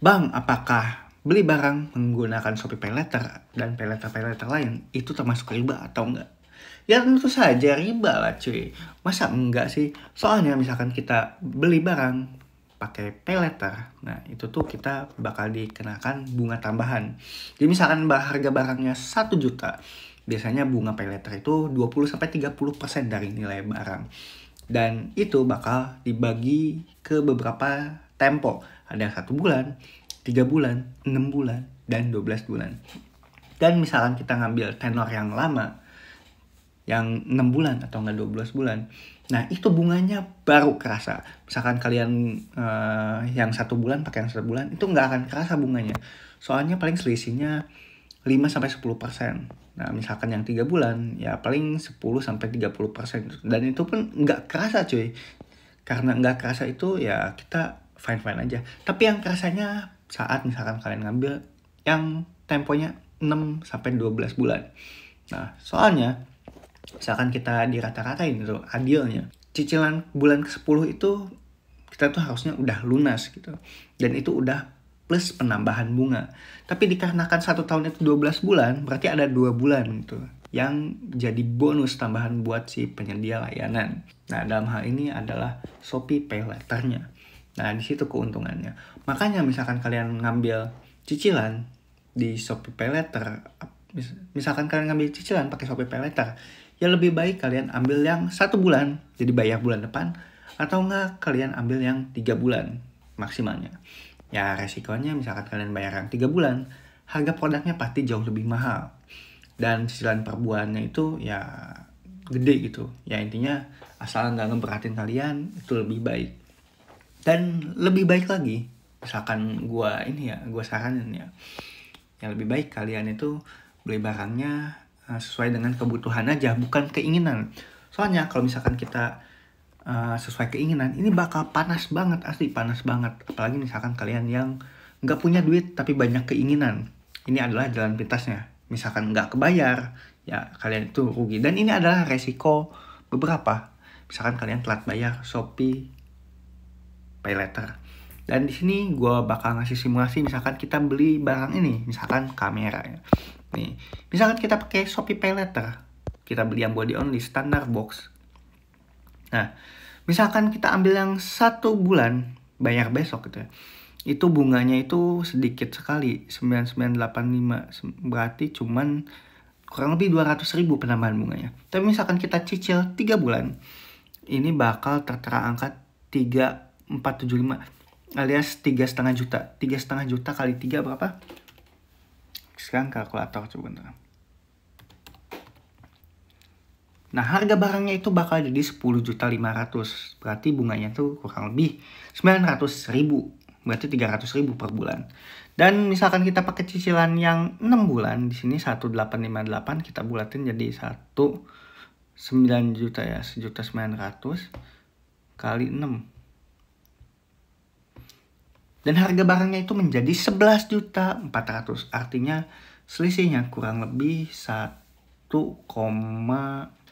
Bang, apakah beli barang menggunakan Shopee Paylater dan paylater lain itu termasuk riba atau enggak? Ya tentu saja riba lah cuy. Masa enggak sih? Soalnya misalkan kita beli barang pakai paylater, nah itu tuh kita bakal dikenakan bunga tambahan. Jadi misalkan harga barangnya 1 juta, biasanya bunga paylater itu 20-30% dari nilai barang. Dan itu bakal dibagi ke beberapa tempo. Ada 1 bulan, 3 bulan, 6 bulan, dan 12 bulan. Dan misalkan kita ngambil tenor yang lama, yang 6 bulan atau enggak 12 bulan, nah itu bunganya baru kerasa. Misalkan kalian yang 1 bulan pakai yang 1 bulan, itu nggak akan kerasa bunganya. Soalnya paling selisihnya 5-10%. Nah misalkan yang 3 bulan ya paling 10-30%. Dan itu pun nggak kerasa cuy. Karena nggak kerasa itu ya kita fine-fine aja. Tapi yang kerasanya saat misalkan kalian ngambil yang temponya 6-12 bulan. Nah soalnya misalkan kita dirata-ratain itu adilnya, cicilan bulan ke-10 itu kita tuh harusnya udah lunas gitu. Dan itu udah plus penambahan bunga. Tapi dikarenakan 1 tahun itu 12 bulan, berarti ada 2 bulan gitu yang jadi bonus tambahan buat si penyedia layanan. Nah, dalam hal ini adalah Shopee Paylater-nya. Nah, di situ keuntungannya. Makanya misalkan kalian ngambil cicilan di Shopee Paylater, misalkan kalian ngambil cicilan pakai Shopee Paylater, ya lebih baik kalian ambil yang 1 bulan, jadi bayar bulan depan, atau enggak kalian ambil yang 3 bulan maksimalnya. Ya resikonya misalkan kalian bayar yang 3 bulan, harga produknya pasti jauh lebih mahal. Dan cicilan per bulannya itu ya gede gitu. Ya intinya asal nggak ngeberatin kalian itu lebih baik. Dan lebih baik lagi, misalkan gue saranin ya, yang lebih baik kalian itu beli barangnya sesuai dengan kebutuhan aja, bukan keinginan. Soalnya kalau misalkan kita sesuai keinginan, ini bakal panas banget, asli panas banget. Apalagi misalkan kalian yang nggak punya duit tapi banyak keinginan, ini adalah jalan pintasnya. Misalkan nggak kebayar, ya kalian itu rugi. Dan ini adalah resiko beberapa. Misalkan kalian telat bayar Shopee Paylater. Dan di sini gue bakal ngasih simulasi, misalkan kita beli barang ini, misalkan kamera ya. Nih, misalkan kita pakai Shopee Paylater, kita beli yang body only standar box. Nah, misalkan kita ambil yang 1 bulan, bayar besok gitu ya. Itu bunganya itu sedikit sekali, 9985. Berarti cuman kurang lebih 200.000 penambahan bunganya. Tapi misalkan kita cicil 3 bulan, ini bakal tertera angka 3475 alias 3,5 juta. 3,5 juta kali 3 berapa? Sekarang kalkulator coba bentar. Nah, harga barangnya itu bakal jadi 10.500.000. Berarti bunganya tuh kurang lebih 900.000. Berarti 300.000 per bulan. Dan misalkan kita pakai cicilan yang 6 bulan, di sini 1.858 kita bulatin jadi 9 juta ya, 1.900.000 kali 6. Dan harga barangnya itu menjadi 11.400.000. Artinya selisihnya kurang lebih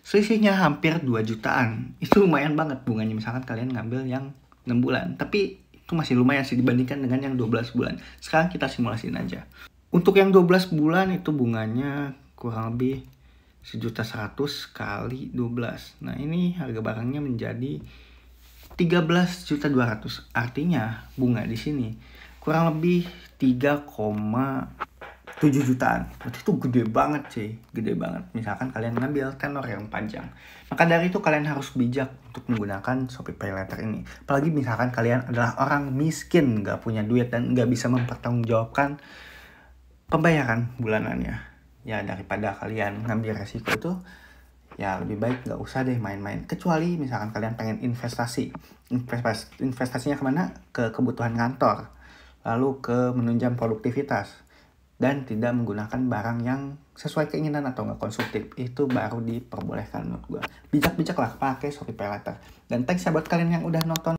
selisihnya hampir 2 jutaan. Itu lumayan banget bunganya misalkan kalian ngambil yang 6 bulan. Tapi itu masih lumayan sih dibandingkan dengan yang 12 bulan. Sekarang kita simulasiin aja. Untuk yang 12 bulan itu bunganya kurang lebih 1.100.000 kali 12. Nah ini harga barangnya menjadi 13.200.000. Artinya bunga di sini kurang lebih 3,7 jutaan. Berarti itu gede banget sih, gede banget. Misalkan kalian ngambil tenor yang panjang. Maka dari itu kalian harus bijak untuk menggunakan Shopee Paylater ini. Apalagi misalkan kalian adalah orang miskin, nggak punya duit dan nggak bisa mempertanggungjawabkan pembayaran bulanannya. Ya daripada kalian ngambil resiko itu, ya lebih baik nggak usah deh main-main. Kecuali misalkan kalian pengen investasinya kemana? Ke kebutuhan kantor, lalu ke menunjang produktivitas, dan tidak menggunakan barang yang sesuai keinginan atau nggak konsumtif. Itu baru diperbolehkan menurut gue. Bijak-bijak lah pakai Shopee Paylater. Dan thanks ya buat kalian yang udah nonton.